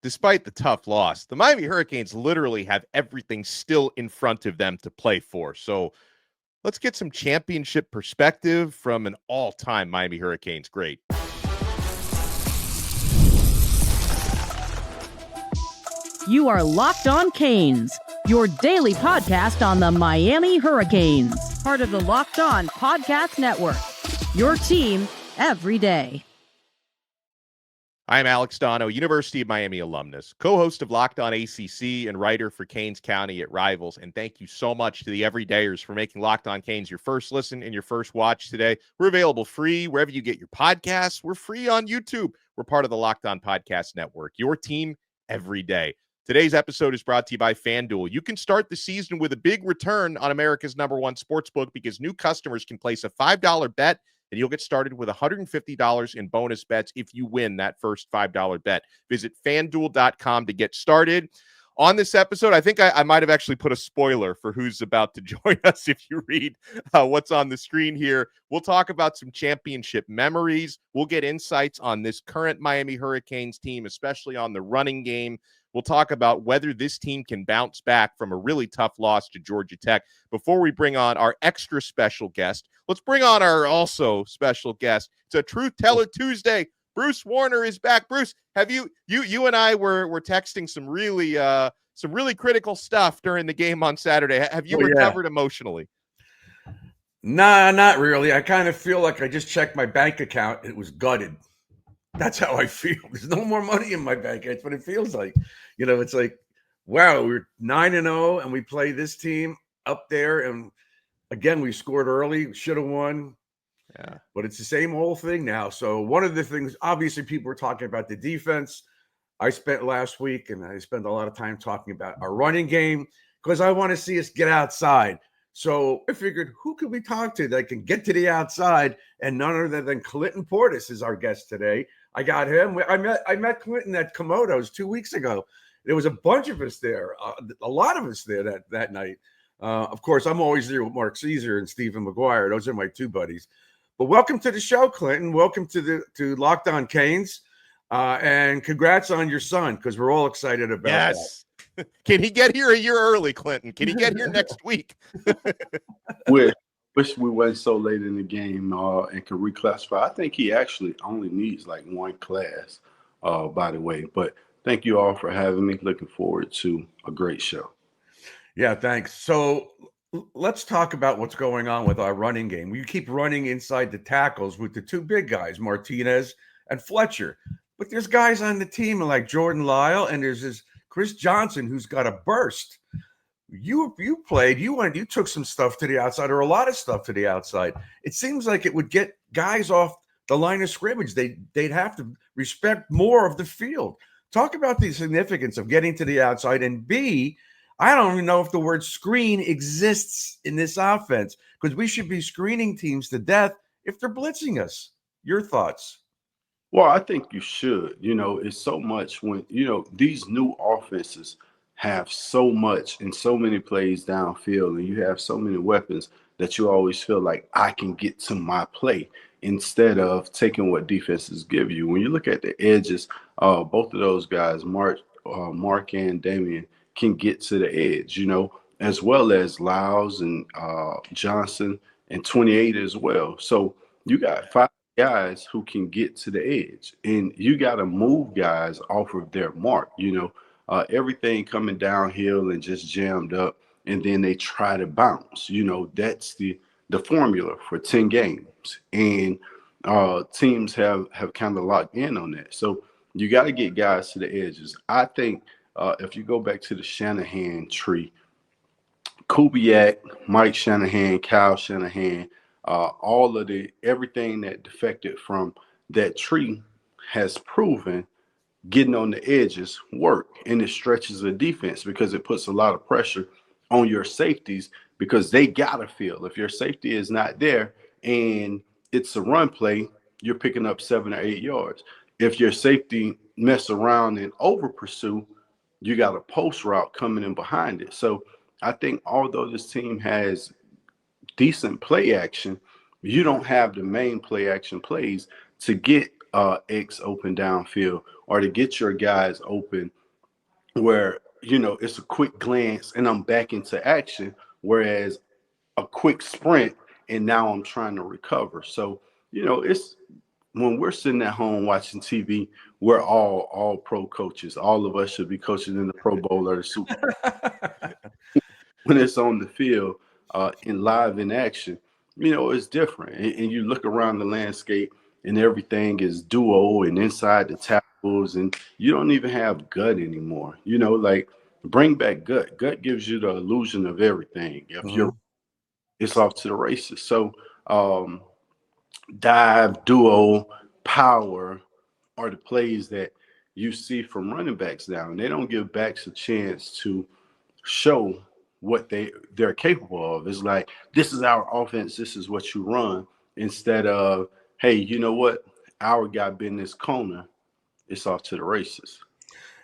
despite the tough loss, the Miami Hurricanes literally have everything still in front of them to play for. So let's get some championship perspective from an all-time Miami Hurricanes great. You are Locked On Canes, your daily podcast on the Miami Hurricanes, part of the Locked On Podcast Network, your team every day. I'm Alex Dono, University of Miami alumnus, co-host of Locked On ACC and writer for Canes County at Rivals. And thank you so much to the everydayers for making Locked On Canes your first listen and your first watch today. We're available free wherever you get your podcasts. We're free on YouTube. We're part of the Locked On Podcast Network, your team every day. Today's episode is brought to you by FanDuel. You can start the season with a big return on America's #1 sportsbook because new customers can place a $5 bet and you'll get started with $150 in bonus bets if you win that first $5 bet. Visit FanDuel.com to get started. On this episode, I think I might have actually put a spoiler for who's about to join us if you read what's on the screen here. We'll talk about some championship memories. We'll get insights on this current Miami Hurricanes team, especially on the running game. We'll talk about whether this team can bounce back from a really tough loss to Georgia Tech. Before we bring on our extra special guest, let's bring on our also special guest. It's a Truth Teller Tuesday. Bruce Warner is back. Bruce, have you and I were texting some really critical stuff during the game on Saturday. Have you recovered emotionally? Nah, not really. I kind of feel like I just checked my bank account. It was gutted. That's how I feel. There's no more money in my bank. That's what it feels like. It's like, wow, we're 9-0 and we play this team up there. And again, we scored early, should have won. Yeah. But it's the same old thing now. So one of the things, obviously, people were talking about the defense. I spent last week, and I spent a lot of time talking about our running game because I want to see us get outside. So I figured, who could we talk to that can get to the outside? And none other than Clinton Portis is our guest today. I got him. I met Clinton at Komodo's 2 weeks ago. There was a bunch of us there, a lot of us there that night. Of course, I'm always there with Mark Caesar and Stephen McGuire. Those are my two buddies. But welcome to the show, Clinton. Welcome to Locked On Canes. And congrats on your son, because we're all excited about that. Can he get here a year early, Clinton? Can he get here next week? Wish we wasn't so late in the game and could reclassify. I think he actually only needs like one class, by the way. But thank you all for having me. Looking forward to a great show. Yeah, thanks. So let's talk about what's going on with our running game. We keep running inside the tackles with the two big guys, Martinez and Fletcher. But there's guys on the team like Jordan Lyle, and there's this Chris Johnson who's got a burst. You played, you took some stuff to the outside, or a lot of stuff to the outside. It seems like it would get guys off the line of scrimmage. They'd have to respect more of the field. Talk about the significance of getting to the outside. And B, I don't even know if the word screen exists in this offense, because we should be screening teams to death if they're blitzing us. Your thoughts? Well, I think you should. It's so much when, these new offenses have so much and so many plays downfield, and you have so many weapons that you always feel like I can get to my play instead of taking what defenses give you. When you look at the edges, both of those guys, Mark and Damian, can get to the edge, as well as Lyles and Johnson and 28 as well. So you got 5 guys who can get to the edge, and you got to move guys off of their mark, everything coming downhill and just jammed up, and then they try to bounce. That's the formula for 10 games, and teams have kind of locked in on that. So you got to get guys to the edges. I think if you go back to the Shanahan tree, Kubiak, Mike Shanahan, Kyle Shanahan, all of everything that defected from that tree has proven getting on the edges work, and it stretches the defense because it puts a lot of pressure on your safeties, because they gotta feel if your safety is not there and it's a run play, you're picking up 7 or 8 yards. If your safety mess around and over pursue, you got a post route coming in behind it. So I think although this team has decent play action, you don't have the main play action plays to get X open downfield or to get your guys open where, it's a quick glance and I'm back into action, whereas a quick sprint and now I'm trying to recover. So, it's when we're sitting at home watching TV, we're all pro coaches. All of us should be coaching in the Pro Bowl or the Super Bowl. When it's on the field, in live in action, it's different. And you look around the landscape and everything is duo and inside the tackles, and you don't even have gut anymore. Like bring back gut. Gut gives you the illusion of everything. If you're, it's off to the races. So dive, duo, power are the plays that you see from running backs now, and they don't give backs a chance to show what they're capable of. It's like, this is our offense, this is what you run, instead of, hey, you know what, our guy been this corner, it's off to the races.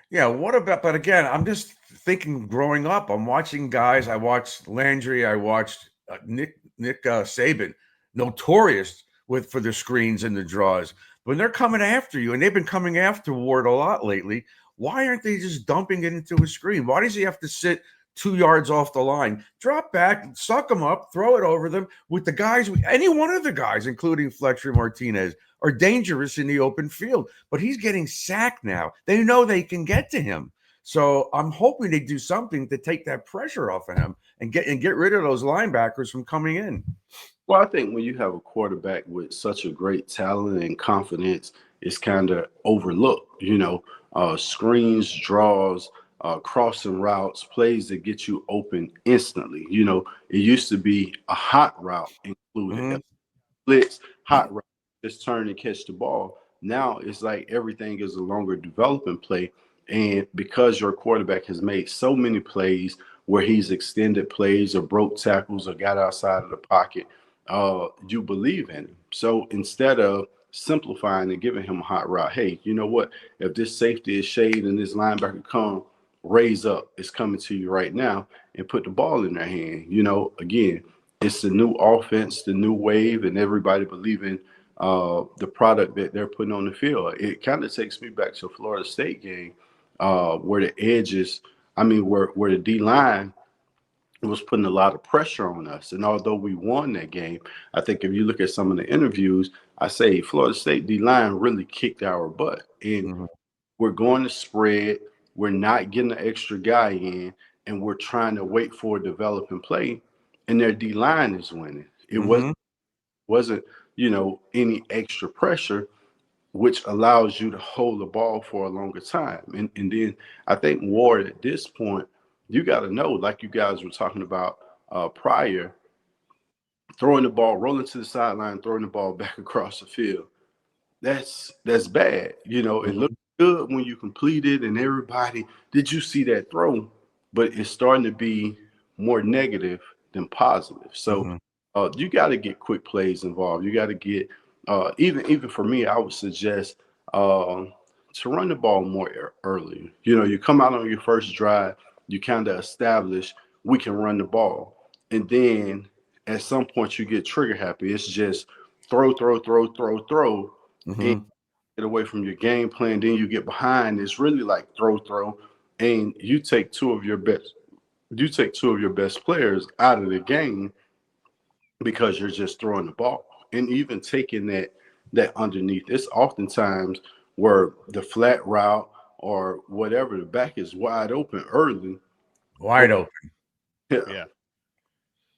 Yeah, what about, but again, I'm just thinking growing up, I'm watching guys, I watched Landry, I watched Nick Saban, notorious for the screens and the draws. When they're coming after you, and they've been coming after Ward a lot lately, why aren't they just dumping it into a screen? Why does he have to sit 2 yards off the line? Drop back, suck them up, throw it over them with the guys. Any one of the guys, including Fletcher Martinez, are dangerous in the open field. But he's getting sacked now. They know they can get to him. So I'm hoping they do something to take that pressure off of him and get rid of those linebackers from coming in. Well, I think when you have a quarterback with such a great talent and confidence, it's kind of overlooked. Screens, draws, crossing routes, plays that get you open instantly. It used to be a hot route included, blitz, hot route, just turn and catch the ball. Now it's like everything is a longer development play. And because your quarterback has made so many plays where he's extended plays or broke tackles or got outside of the pocket, you believe in him. So instead of simplifying and giving him a hot route, hey, you know what? If this safety is shade and this linebacker come, raise up, it's coming to you right now, and put the ball in their hand. Again, it's the new offense, the new wave, and everybody believing the product that they're putting on the field. It kind of takes me back to a Florida State game where the edges, where the D-line was putting a lot of pressure on us. And although we won that game, I think if you look at some of the interviews, I say Florida State D-line really kicked our butt. And we're going to spread. We're not getting an extra guy in, and we're trying to wait for a developing play, and their D-line is winning. It wasn't any extra pressure, which allows you to hold the ball for a longer time. And then I think Ward, at this point, you got to know, like you guys were talking about prior, throwing the ball, rolling to the sideline, throwing the ball back across the field. That's bad. It looked good when you complete it and everybody, did you see that throw? But it's starting to be more negative than positive. So you got to get quick plays involved. You got to get, even for me, I would suggest to run the ball more early. You come out on your first drive, you kind of establish we can run the ball. And then at some point you get trigger happy. It's just throw, and get away from your game plan. Then you get behind. It's really like throw, and you take two of your best players out of the game because you're just throwing the ball. And even taking that underneath, it's oftentimes where the flat route or whatever, the back is wide open early. Wide open. Yeah.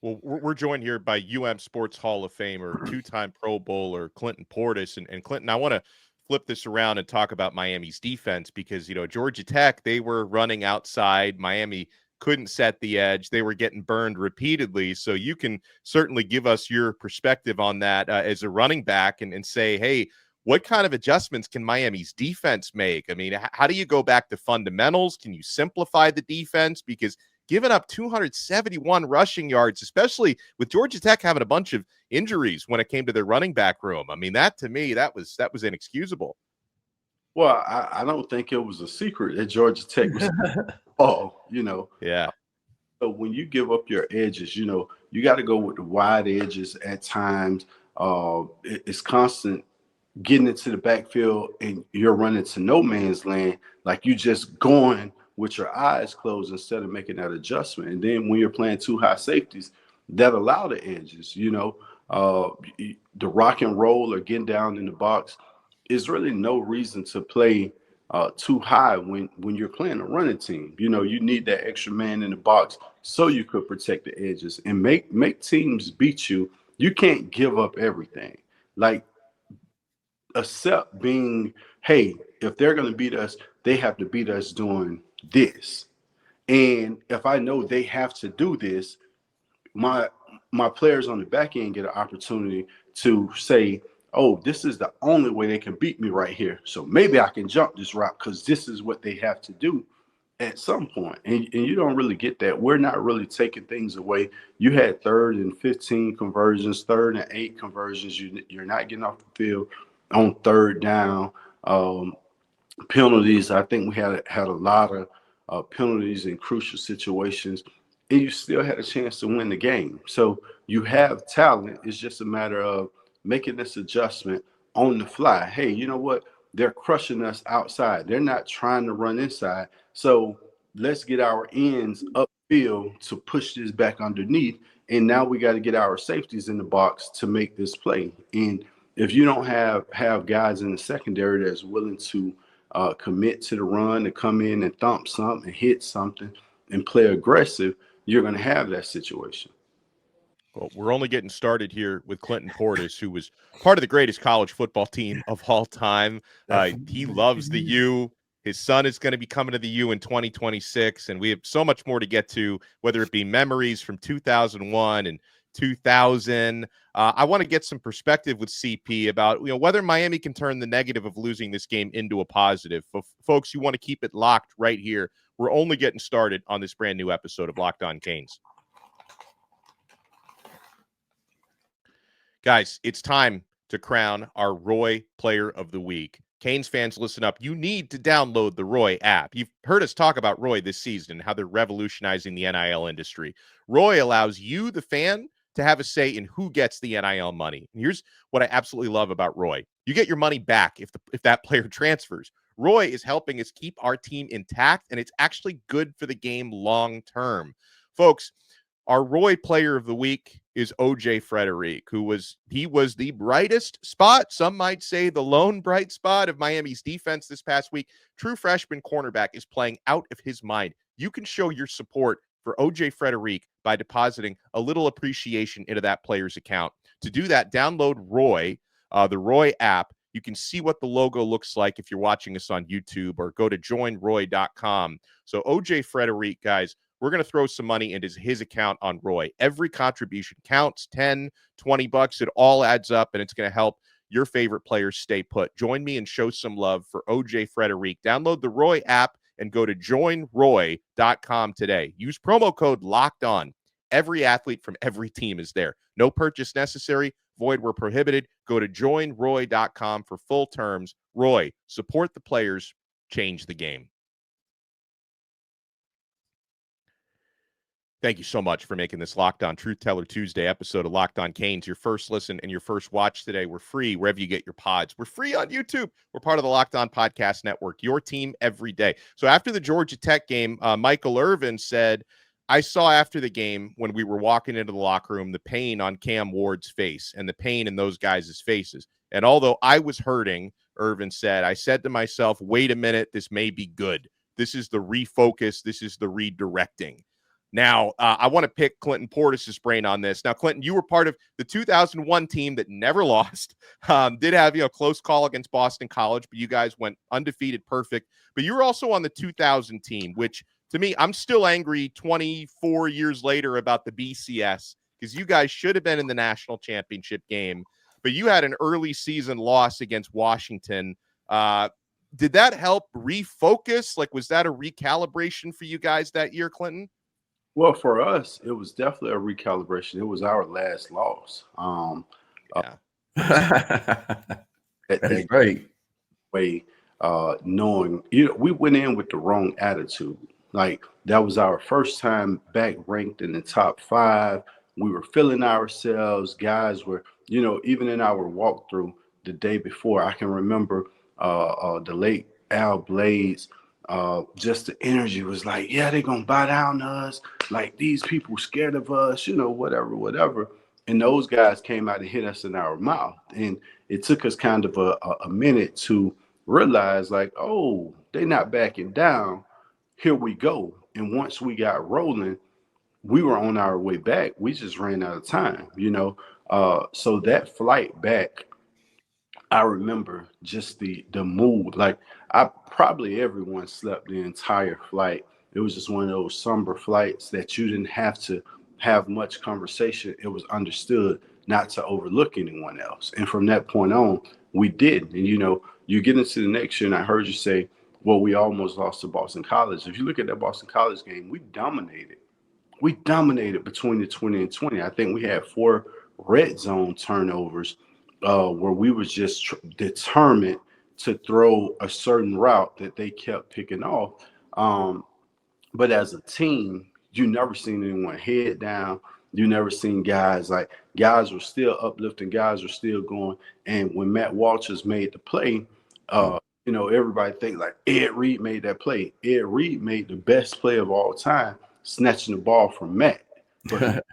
Well, we're joined here by Sports Hall of Famer, two-time Pro Bowler Clinton Portis. And Clinton, I want to flip this around and talk about Miami's defense because, Georgia Tech, they were running outside. Miami couldn't set the edge. They were getting burned repeatedly. So you can certainly give us your perspective on that as a running back and say, hey, what kind of adjustments can Miami's defense make? How do you go back to fundamentals? Can you simplify the defense? Because giving up 271 rushing yards, especially with Georgia Tech having a bunch of injuries when it came to their running back room. That to me, that was inexcusable. Well, I don't think it was a secret that Georgia Tech was Yeah. So when you give up your edges, you got to go with the wide edges at times. It's constant getting into the backfield and you're running to no man's land, like you just going with your eyes closed instead of making that adjustment. And then when you're playing two high safeties that allow the edges, the rock and roll or getting down in the box is really no reason to play too high when you're playing a running team. You need that extra man in the box so you could protect the edges and make teams beat you. You can't give up everything. Like, accept being, hey, if they're going to beat us, they have to beat us doing this. And if I know they have to do this, my players on the back end get an opportunity to say, oh, this is the only way they can beat me right here. So maybe I can jump this route because this is what they have to do at some point. And you don't really get that. We're not really taking things away. You had 3rd and 15 conversions, 3rd and 8 conversions. You're not getting off the field on 3rd down. Penalties, I think we had a lot of penalties in crucial situations, and you still had a chance to win the game. So you have talent. It's just a matter of making this adjustment on the fly. Hey, you know what? They're crushing us outside. They're not trying to run inside. So let's get our ends upfield to push this back underneath. And now we got to get our safeties in the box to make this play. And if you don't have guys in the secondary that's willing to commit to the run, to come in and thump something, and hit something, and play aggressive, you're going to have that situation. Well, we're only getting started here with Clinton Portis, who was part of the greatest college football team of all time. He loves the U. His son is going to be coming to the U in 2026, and we have so much more to get to, whether it be memories from 2001 and 2000. I want to get some perspective with CP about whether Miami can turn the negative of losing this game into a positive. Folks, you want to keep it locked right here. We're only getting started on this brand new episode of Locked On Canes. Guys, it's time to crown our Roy Player of the Week. Canes fans, listen up. You need to download the Roy app. You've heard us talk about Roy this season and how they're revolutionizing the NIL industry. Roy allows you, the fan, to have a say in who gets the NIL money. And here's what I absolutely love about Roy. You get your money back if that player transfers. Roy is helping us keep our team intact, and it's actually good for the game long term. Folks, our Roy Player of the Week is O.J. Frederick, who was the brightest spot, some might say the lone bright spot of Miami's defense this past week. True freshman cornerback is playing out of his mind. You can show your support for O.J. Frederick by depositing a little appreciation into that player's account. To do that, download Roy, the Roy app. You can see what the logo looks like if you're watching us on YouTube, or go to joinroy.com. So O.J. Frederick, guys, we're going to throw some money into his account on Roy. Every contribution counts, 10, 20 bucks. It all adds up, and it's going to help your favorite players stay put. Join me and show some love for O.J. Frederick. Download the Roy app and go to joinroy.com today. Use promo code LOCKEDON. Every athlete from every team is there. No purchase necessary. Void where prohibited. Go to joinroy.com for full terms. Roy, support the players. Change the game. Thank you so much for making this Locked On Truth Teller Tuesday episode of Locked On Canes your first listen and your first watch today. We're free wherever you get your pods. We're free on YouTube. We're part of the Locked On Podcast Network, your team every day. So after the Georgia Tech game, Michael Irvin said, I saw after the game when we were walking into the locker room, the pain on Cam Ward's face and the pain in those guys' faces. And although I was hurting, Irvin said, I said to myself, wait a minute, this may be good. This is the refocus. This is the redirecting. Now, I want to pick Clinton Portis' brain on this. Now, Clinton, you were part of the 2001 team that never lost, did have a close call against Boston College, but you guys went undefeated, perfect. But you were also on the 2000 team, which to me, I'm still angry 24 years later about the BCS, because you guys should have been in the national championship game, but you had an early season loss against Washington. Did that help refocus? Like, was that a recalibration for you guys that year, Clinton? Well, for us, it was definitely a recalibration. It was our last loss. That's great. Way, knowing, we went in with the wrong attitude. Like, that was our first time back ranked in the top 5. We were feeling ourselves. Guys were, even in our walkthrough, the day before. I can remember the late Al Blades. Just the energy was like, yeah, they're gonna buy down to us. Like these people scared of us, whatever. And those guys came out and hit us in our mouth. And it took us kind of a minute to realize, like, oh, they're not backing down. Here we go. And once we got rolling, we were on our way back. We just ran out of time. So that flight back, I remember just the mood. Like everyone slept the entire flight. It was just one of those somber flights that you didn't have to have much conversation. It was understood not to overlook anyone else. And from that point on, we did. And you get into the next year, and I heard you say, well, we almost lost to Boston College. If you look at that Boston College game, we dominated. We dominated between the 20 and 20. I think we had 4 red zone turnovers where we was just determined to throw a certain route that they kept picking off. But as a team, you never seen anyone head down. You never seen guys were still uplifting, guys were still going. And when Matt Walters made the play, everybody think like Ed Reed made that play. Ed Reed made the best play of all time, snatching the ball from Matt. But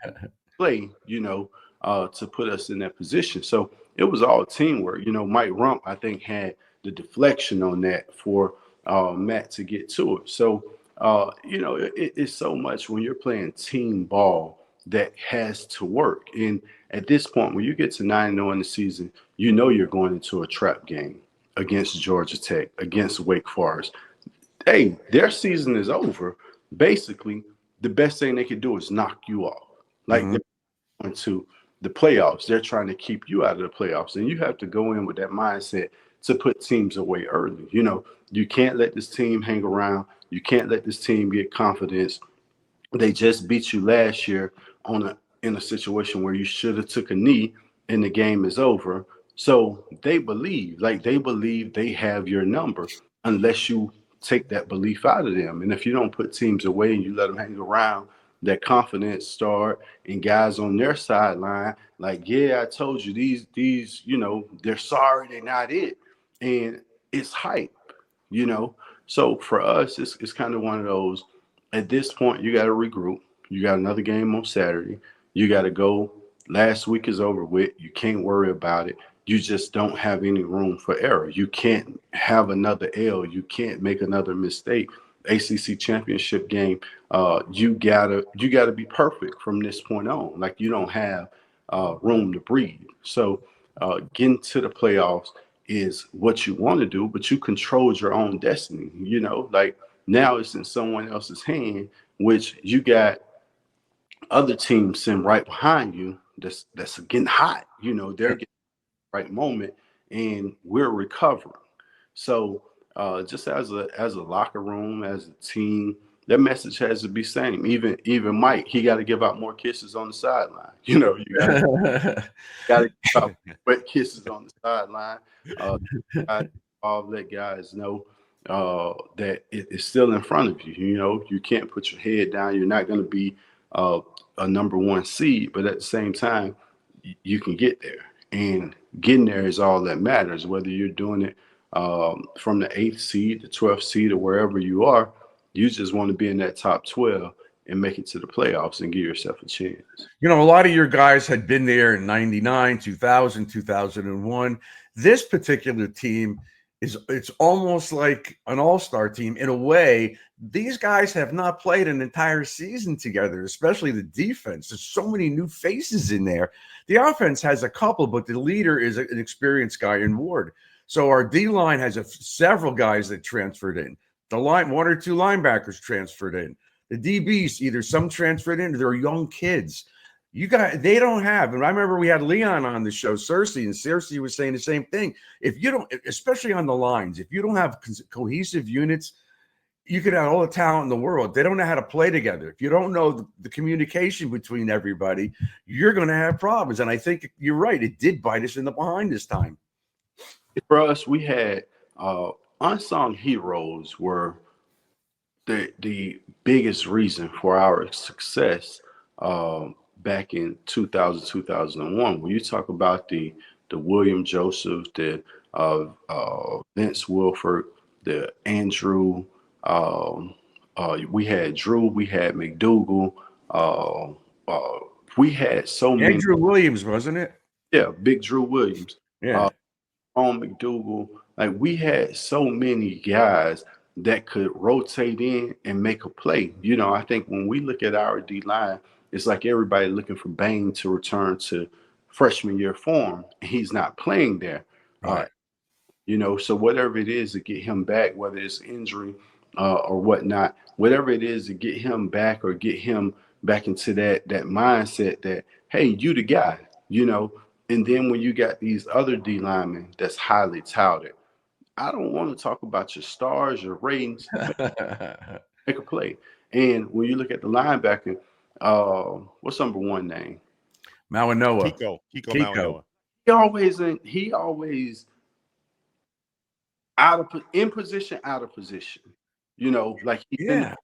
play, to put us in that position. So it was all teamwork. Mike Rump, I think, had the deflection on that for Matt to get to it. So, it's so much when you're playing team ball that has to work. And at this point, when you get to 9-0 in the season, you're going into a trap game against Georgia Tech, against Wake Forest. Hey, their season is over. Basically, the best thing they could do is knock you off. Like they're going to the playoffs. They're trying to keep you out of the playoffs. And you have to go in with that mindset to put teams away early. You can't let this team hang around. You can't let this team get confidence. They just beat you last year in a situation where you should have took a knee and the game is over. So they believe they have your number unless you take that belief out of them. And if you don't put teams away and you let them hang around, that confidence start and guys on their sideline, like, yeah, I told you these, they're sorry, they're not it. And it's hype, So for us, it's kind of one of those, at this point, you got to regroup. You got another game on Saturday. You got to go. Last week is over with. You can't worry about it. You just don't have any room for error. You can't have another L. You can't make another mistake. ACC championship game, you gotta be perfect from this point on. Like, you don't have room to breathe. So getting to the playoffs is what you want to do, but you control your own destiny. Like, now it's in someone else's hand, which you got other teams sitting right behind you that's getting hot. They're getting the right moment, and we're recovering. So just as a locker room, as a team, that message has to be same. Even Mike, he got to give out more kisses on the sideline. You got to give out wet kisses on the sideline. Let guys know that it's still in front of you. You can't put your head down. You're not going to be a number 1 seed, but at the same time, you can get there. And getting there is all that matters, whether you're doing it from the 8th seed, the 12th seed, or wherever you are. You just want to be in that top 12 and make it to the playoffs and give yourself a chance. A lot of your guys had been there in 99, 2000, 2001. This particular team it's almost like an all-star team in a way. These guys have not played an entire season together, especially the defense. There's so many new faces in there. The offense has a couple, but the leader is an experienced guy in Ward. So our D-line has several guys that transferred in. The line, 1 or 2 linebackers transferred in. The DBs, either some transferred in or they're young kids. They don't have, and I remember we had Leon on the show, Cersei, and Cersei was saying the same thing. If you don't, especially on the lines, if you don't have cohesive units, you could have all the talent in the world. They don't know how to play together. If you don't know the communication between everybody, you're going to have problems. And I think you're right. It did bite us in the behind this time. For us, we had unsung heroes were the biggest reason for our success back in 2000, 2001. When you talk about the William Joseph, the Vince Wilford, the Andrew. We had Drew. We had McDougal. We had so many. Andrew Williams, wasn't it? Yeah, Big Drew Williams. Yeah. On McDougal. Like we had so many guys that could rotate in and make a play. You know, I think when we look at our D line, it's like everybody looking for Bain to return to freshman year form. He's not playing there. Right. You know, so whatever it is to get him back, whether it's injury or whatnot, whatever it is to get him back or get him back into that mindset that, hey, you the guy, you know. And then when you got these other D linemen that's highly touted, I don't want to talk about your stars, your ratings. Make a play. And when you look at the linebacker, what's number one name? Mawanoa. Kiko Mawanoa. He always in position, out of position. You know, like he and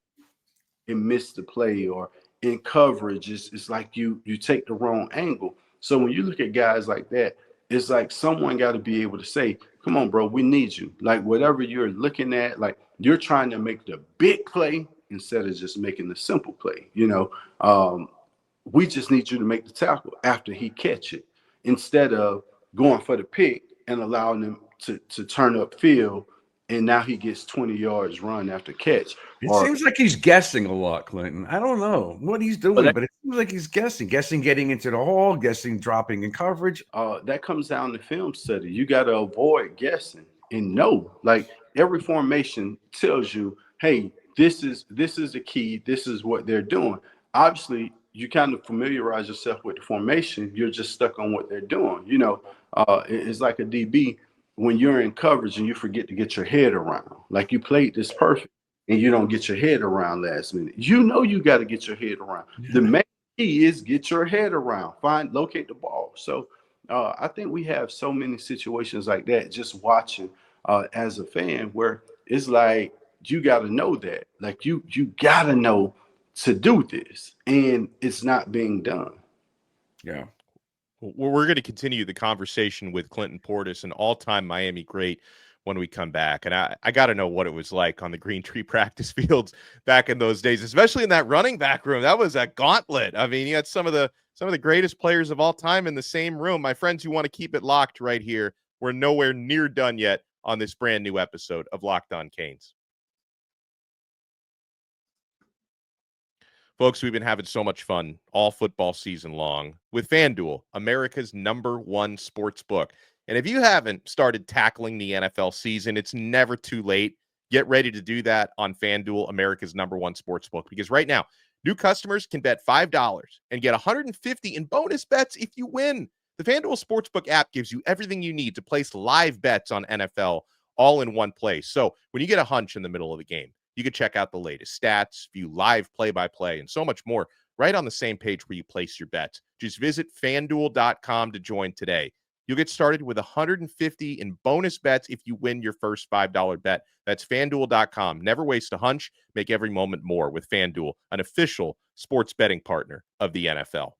missed the play, or in coverage, it's like you take the wrong angle. So when you look at guys like that, it's like someone got to be able to say, come on, bro, we need you. Like whatever you're looking at, like you're trying to make the big play instead of just making the simple play. You know, we just need you to make the tackle after he catch it instead of going for the pick and allowing them to turn up field. And now he gets 20 yards run after catch. It seems like he's guessing a lot, Clinton. I don't know what he's doing, but it seems like he's guessing getting into the hole, guessing dropping in coverage. That comes down to film study. You got to avoid guessing and know. Like every formation tells you, hey, this is the key. This is what they're doing. Obviously, you kind of familiarize yourself with the formation. You're just stuck on what they're doing. You know, it's like a DB. When you're in coverage and you forget to get your head around, like you played this perfect and you don't get your head around last minute, you know you got to get your head around. Yeah. The main key is get your head around, locate the ball. So I think we have so many situations like that just watching as a fan where it's like you got to know that. Like you got to know to do this, and it's not being done. Yeah. We're going to continue the conversation with Clinton Portis, an all-time Miami great, when we come back. And I got to know what it was like on the Green Tree practice fields back in those days, especially in that running back room. That was a gauntlet. I mean, you had some of the greatest players of all time in the same room. My friends who want to keep it locked right here, we're nowhere near done yet on this brand new episode of Locked On Canes. Folks, we've been having so much fun all football season long with FanDuel, America's #1 sports book. And if you haven't started tackling the NFL season, it's never too late. Get ready to do that on FanDuel, America's #1 sports book. Because right now, new customers can bet $5 and get $150 in bonus bets if you win. The FanDuel Sportsbook app gives you everything you need to place live bets on NFL all in one place. So when you get a hunch in the middle of the game, you can check out the latest stats, view live play-by-play, and so much more right on the same page where you place your bets. Just visit FanDuel.com to join today. You'll get started with $150 in bonus bets if you win your first $5 bet. That's FanDuel.com. Never waste a hunch. Make every moment more with FanDuel, an official sports betting partner of the NFL.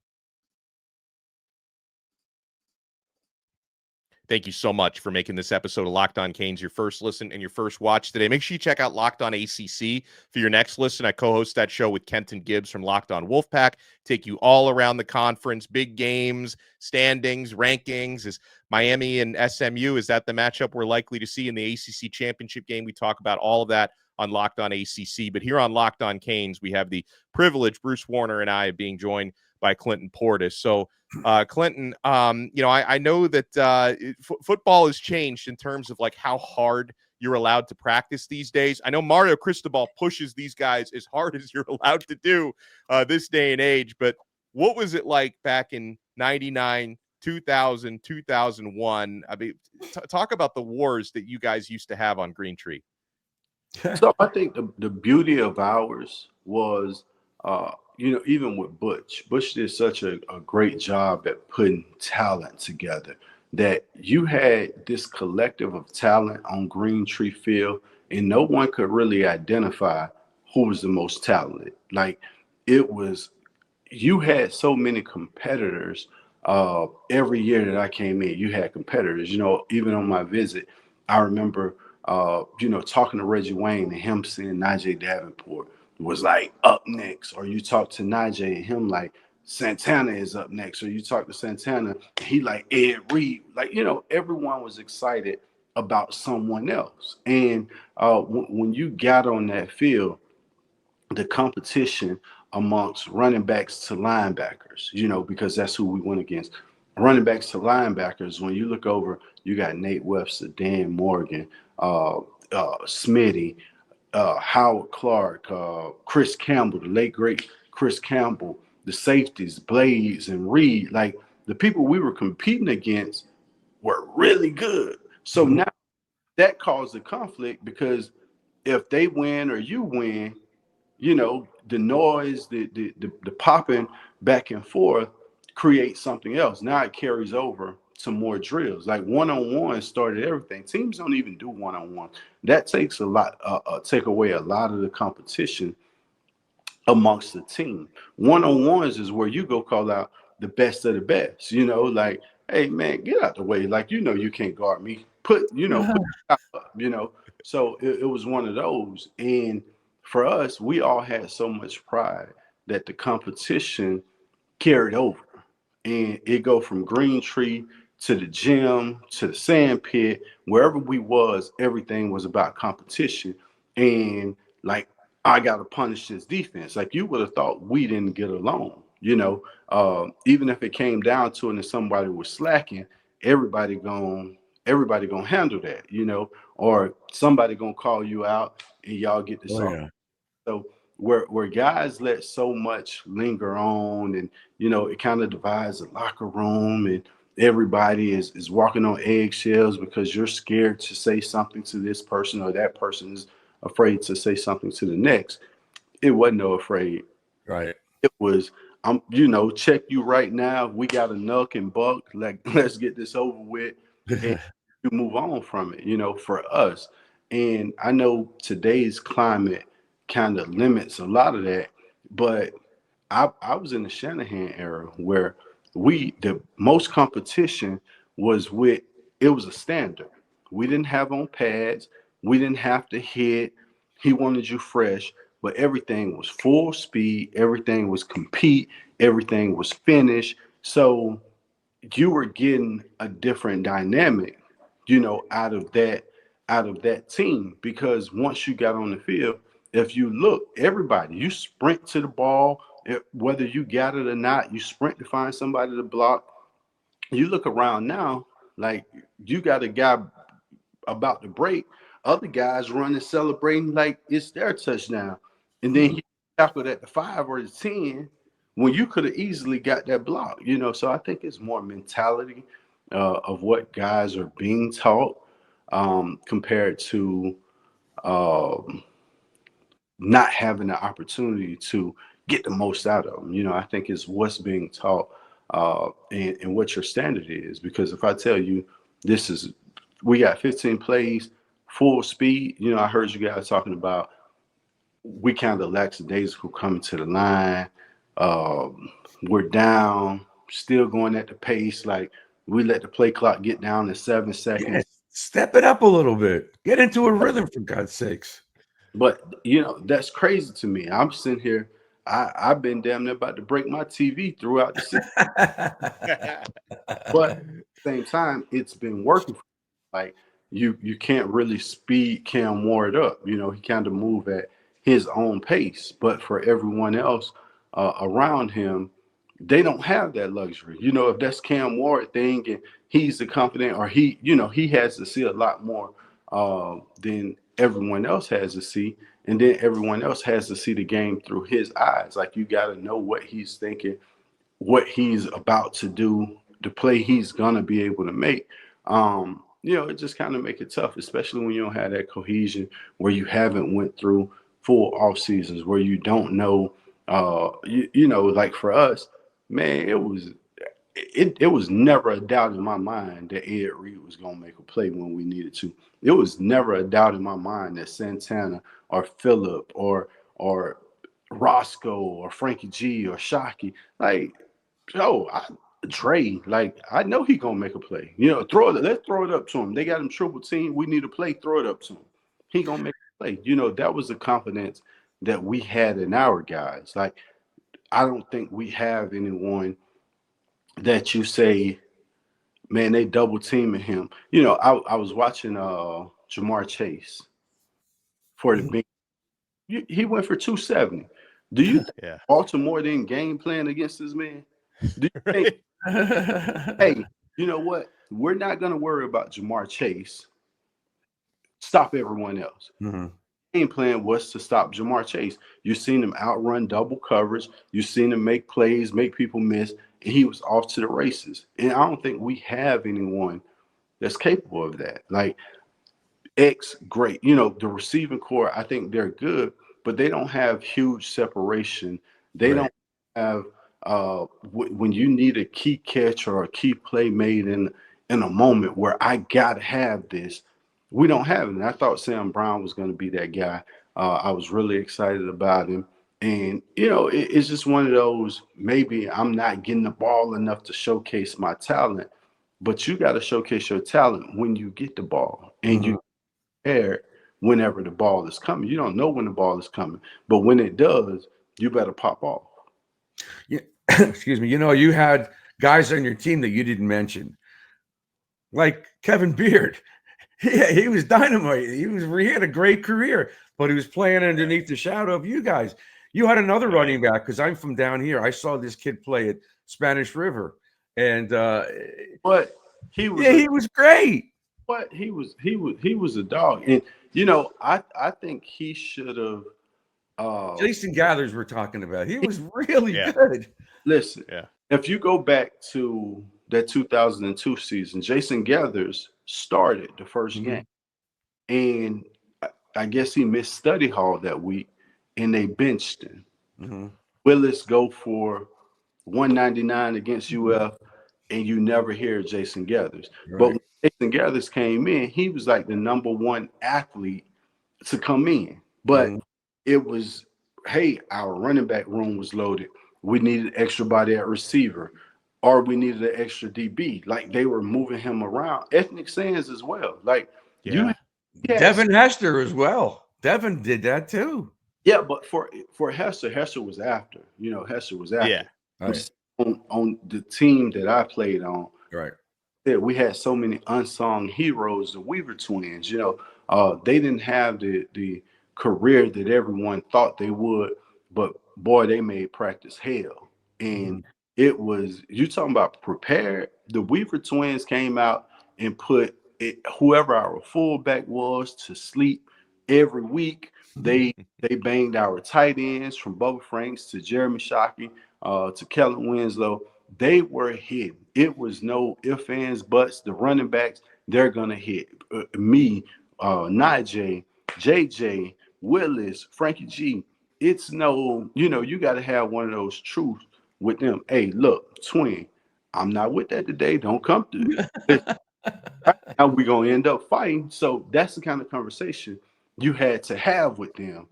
Thank you so much for making this episode of Locked On Canes your first listen and your first watch today. Make sure you check out Locked On ACC for your next listen. I co-host that show with Kenton Gibbs from Locked On Wolfpack. Take you all around the conference, big games, standings, rankings. Is Miami and SMU, is that the matchup we're likely to see in the ACC championship game? We talk about all of that on Locked On ACC. But here on Locked On Canes, we have the privilege, Bruce Warner and I, of being joined by Clinton Portis. So, Clinton, I know that football has changed in terms of like how hard you're allowed to practice these days. I know Mario Cristobal pushes these guys as hard as you're allowed to do this day and age, but what was it like back in 99, 2000, 2001? I mean, talk about the wars that you guys used to have on Green Tree. So I think the beauty of ours was, even with Butch did such a great job at putting talent together that you had this collective of talent on Green Tree Field, and no one could really identify who was the most talented. Like you had so many competitors every year that I came in, you had competitors. You know, even on my visit, I remember, you know, talking to Reggie Wayne and him saying Najee Davenport was like up next, or you talk to Najee and him like Santana is up next, or you talk to Santana, he like Ed Reed, like, you know, everyone was excited about someone else. And when you got on that field, the competition amongst running backs to linebackers, you know, because that's who we went against. Running backs to linebackers, when you look over, you got Nate Webster, Dan Morgan, Smitty, Howard Clark, Chris Campbell, the late great Chris Campbell, the safeties, Blades and Reed. Like, the people we were competing against were really good. So now that caused a conflict, because if they win or you win, you know, the noise, the popping back and forth creates something else. Now it carries over to more drills. Like one-on-one started everything. Teams don't even do one-on-one. That takes a lot, take away a lot of the competition amongst the team. One-on-ones is where you go call out the best of the best. You know, like, hey man, get out the way. Like, you know, you can't guard me. Put up, you know. So it was one of those. And for us, we all had so much pride that the competition carried over. And it go from Green Tree to the gym to the sand pit, wherever we was, everything was about competition. And like, I gotta punish this defense. Like, you would have thought we didn't get along, you know. Even if it came down to it and somebody was slacking, everybody gonna handle that, you know, or somebody gonna call you out and y'all get this off. So where guys let so much linger on, and you know, it kind of divides the locker room, and everybody is walking on eggshells because you're scared to say something to this person, or that person is afraid to say something to the next. It wasn't no afraid. Right. It was, I'm, you know, check you right now. We got a nuck and buck. Like, let's get this over with and you move on from it, you know, for us. And I know today's climate kind of limits a lot of that, but I was in the Shanahan era where the most competition was with, it was a standard. We didn't have on pads. We didn't have to hit. He wanted you fresh, but everything was full speed. Everything was compete. Everything was finished. So you were getting a different dynamic, you know, out of that team, because once you got on the field, if you look, everybody, you sprint to the ball, whether you got it or not, you sprint to find somebody to block. You look around now, like, you got a guy about to break, other guys running celebrating like it's their touchdown, and then he tackled at the 5 or the 10 when you could have easily got that block, you know. So I think it's more mentality of what guys are being taught, compared to um, not having the opportunity to get the most out of them. You know, I think it's what's being taught, and what your standard is. Because if I tell you we got 15 plays, full speed, you know, I heard you guys talking about we kind of lackadaisical coming to the line. We're down, still going at the pace. Like, we let the play clock get down to 7 seconds. Yeah, step it up a little bit. Get into a rhythm, for God's sakes. But you know, that's crazy to me. I'm sitting here. I've been damn near about to break my TV throughout the season. But at the same time, it's been working. Like, you can't really speed Cam Ward up. You know, he kind of move at his own pace. But for everyone else around him, they don't have that luxury. You know, if that's Cam Ward thing and he's the confident, or he, you know, he has to see a lot more than everyone else has to see. And then everyone else has to see the game through his eyes. Like, you got to know what he's thinking, what he's about to do, the play he's gonna be able to make. You know, it just kind of make it tough, especially when you don't have that cohesion, where you haven't went through full off seasons, where you don't know. You know, like for us, man, it was never a doubt in my mind that Ed Reed was gonna make a play when we needed to. It was never a doubt in my mind that Santana or Phillip or Roscoe or Frankie G or Shockey, like, yo, Dre, like I know he gonna make a play. Let's throw it up to him. They got him triple team. We need a play. Throw it up to him. He gonna make a play. That was the confidence that we had in our guys. Like I don't think we have anyone that you say, man, they double teaming him. I was watching Jamar Chase for the big. He went for 270. Do you think Yeah. Baltimore didn't game plan against this man? Do you think? Hey, you know what? We're not going to worry about Jamar Chase. Stop everyone else. Mm-hmm. Game plan was to stop Jamar Chase. You've seen him outrun double coverage. You've seen him make plays, make people miss, and he was off to the races. And I don't think we have anyone that's capable of that. Like X, great. The receiving core, I think they're good, but they don't have huge separation. They don't have when you need a key catch or a key play made in a moment where I gotta have this. We don't have it. And I thought Sam Brown was going to be that guy. I was really excited about him. And, it's just one of those, maybe I'm not getting the ball enough to showcase my talent, but you got to showcase your talent when you get the ball and you prepare whenever the ball is coming. You don't know when the ball is coming, but when it does, you better pop off. Yeah. Excuse me. You had guys on your team that you didn't mention, like Kevin Beard. Yeah, he was dynamite. He had a great career, but he was playing underneath the shadow of you guys. You had another running back, because I'm from down here. I saw this kid play at Spanish River, and but he was great. But he was a dog, and I think he should have. Jason Gathers we're talking about. He was really good. Listen, if you go back to that 2002 season, Jason Gathers started the first game, and I guess he missed study hall that week, and they benched him. Willis go for 199 against UF, and you never hear Jason Gathers. But when Jason Gathers came in, he was like the number one athlete to come in. But it was, hey, our running back room was loaded. We needed extra body at receiver, or we needed an extra DB. Like they were moving him around. Ethnic Sands as well. Like Devin Hester as well. Devin did that too. Yeah, but for Hester was after. Hester was after. Yeah. Right. On the team that I played on. Right. We had so many unsung heroes, the Weaver twins. They didn't have the career that everyone thought they would, but boy, they made practice hell. And it was, you talking about prepared. The Weaver twins came out and put whoever our fullback was to sleep every week. They banged our tight ends from Bubba Franks to Jeremy Shockey to Kellen Winslow. They were hitting. It was no ifs, ands, buts. The running backs, they're going to hit. Me, Najee, JJ, Willis, Frankie G. It's no, you got to have one of those truths with them. Hey, look, twin, I'm not with that today. Don't come through. Now we're going to end up fighting. So that's the kind of conversation you had to have with them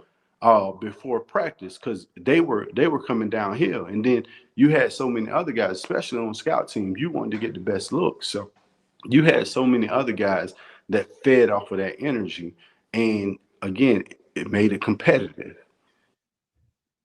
before practice, because they were coming downhill. And then you had so many other guys, especially on scout team, you wanted to get the best look. So you had so many other guys that fed off of that energy. And again, it made it competitive.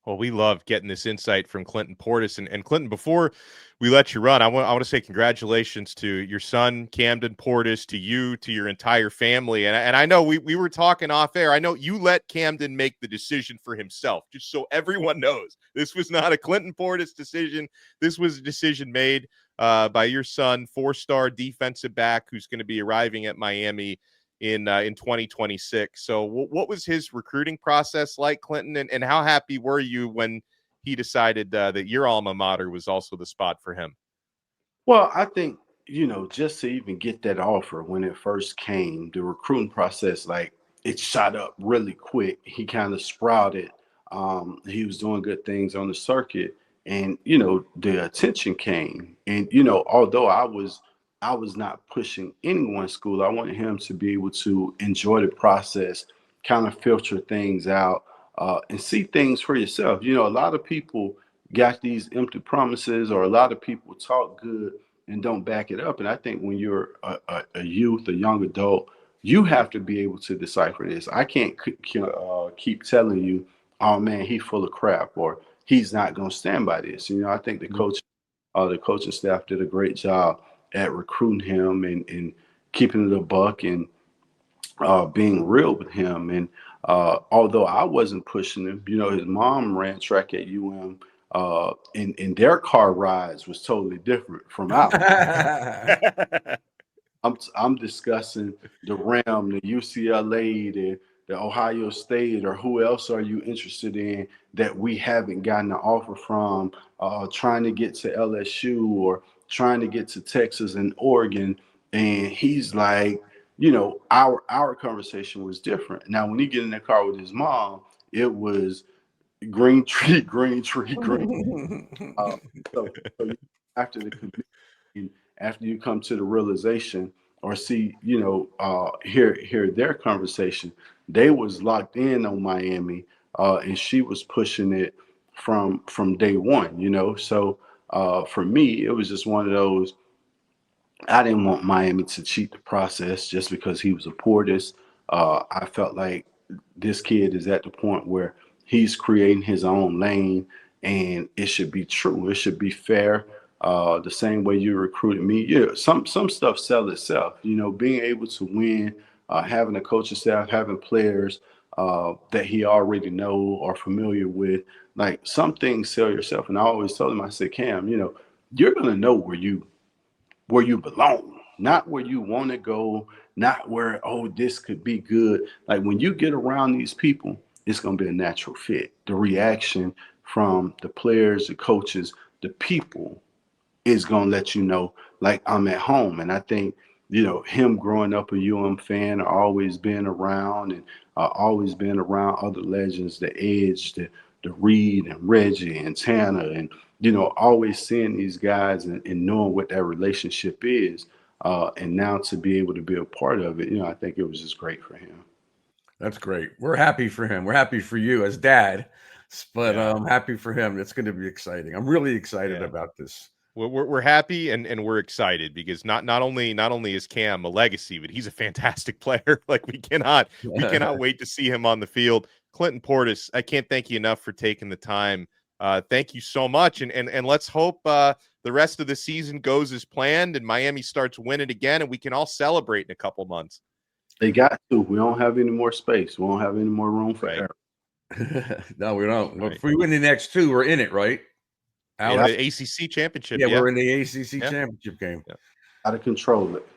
Well, we love getting this insight from Clinton Portis. And Clinton, before we let you run, I want to say congratulations to your son, Camden Portis, to you, to your entire family. And I know we were talking off air. I know you let Camden make the decision for himself, just so everyone knows. This was not a Clinton Portis decision. This was a decision made by your son, 4-star defensive back, who's going to be arriving at Miami in 2026. So what was his recruiting process like, Clinton? And how happy were you when he decided that your alma mater was also the spot for him? Well, I think, just to even get that offer when it first came, the recruiting process, like it shot up really quick. He kind of sprouted. He was doing good things on the circuit, and, the attention came. And, although I was not pushing anyone's school, I wanted him to be able to enjoy the process, kind of filter things out, and see things for yourself. A lot of people got these empty promises, or a lot of people talk good and don't back it up. And I think when you're a youth, a young adult, you have to be able to decipher this. I can't keep telling you, oh man, he's full of crap, or he's not going to stand by this. I think the coaching staff did a great job at recruiting him and keeping it a buck and being real with him. And although I wasn't pushing him, his mom ran track at UM, and their car rides was totally different from ours. I'm discussing the Ram, the UCLA, the Ohio State, or who else are you interested in that we haven't gotten an offer from, trying to get to LSU or trying to get to Texas and Oregon. And he's like, our conversation was different. Now, when he get in the car with his mom, it was green tree, green tree, green. So after the commitment, after you come to the realization or see, hear their conversation, they was locked in on Miami, and she was pushing it from day one. So for me, it was just one of those. I didn't want Miami to cheat the process just because he was a Portis. I felt like this kid is at the point where he's creating his own lane, and it should be true. It should be fair. The same way you recruited me. Yeah, some stuff sell itself. Being able to win, having a coaching staff, having players that he already know or familiar with. Like, some things sell yourself. And I always told him, I said, Cam, you're gonna know where you belong, not where you want to go, not where, oh, this could be good. Like, when you get around these people, it's going to be a natural fit. The reaction from the players, the coaches, the people is going to let you know, like, I'm at home. And I think, him growing up a fan, always being around and always being around other legends, the Edge, the Reed and Reggie and Tanner, and always seeing these guys and knowing what that relationship is, and now to be able to be a part of it, I think it was just great for him. That's great. We're happy for him. We're happy for you as dad, but I'm happy for him. It's going to be exciting. I'm really excited about this. We're happy and we're excited because not only is Cam a legacy, but he's a fantastic player. Like, we cannot wait to see him on the field. Clinton Portis, I can't thank you enough for taking the time. Thank you so much. And let's hope the rest of the season goes as planned and Miami starts winning again and we can all celebrate in a couple months. They got to. We don't have any more space. We don't have any more room for error. No, we don't. Right. If we win the next two, we're in it, right? In the ACC championship. Yeah, we're in the ACC championship game. Yeah. How to control it.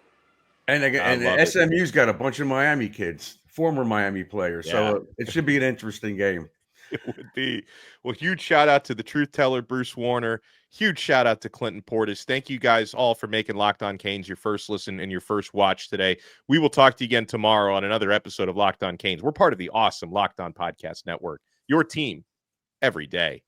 And the SMU's got a bunch of Miami kids, former Miami players. Yeah. So it should be an interesting game. It would be. Well, huge shout out to the truth teller, Bruce Warner. Huge shout out to Clinton Portis. Thank you guys all for making Locked On Canes your first listen and your first watch today. We will talk to you again tomorrow on another episode of Locked On Canes. We're part of the awesome Locked On Podcast Network, your team every day.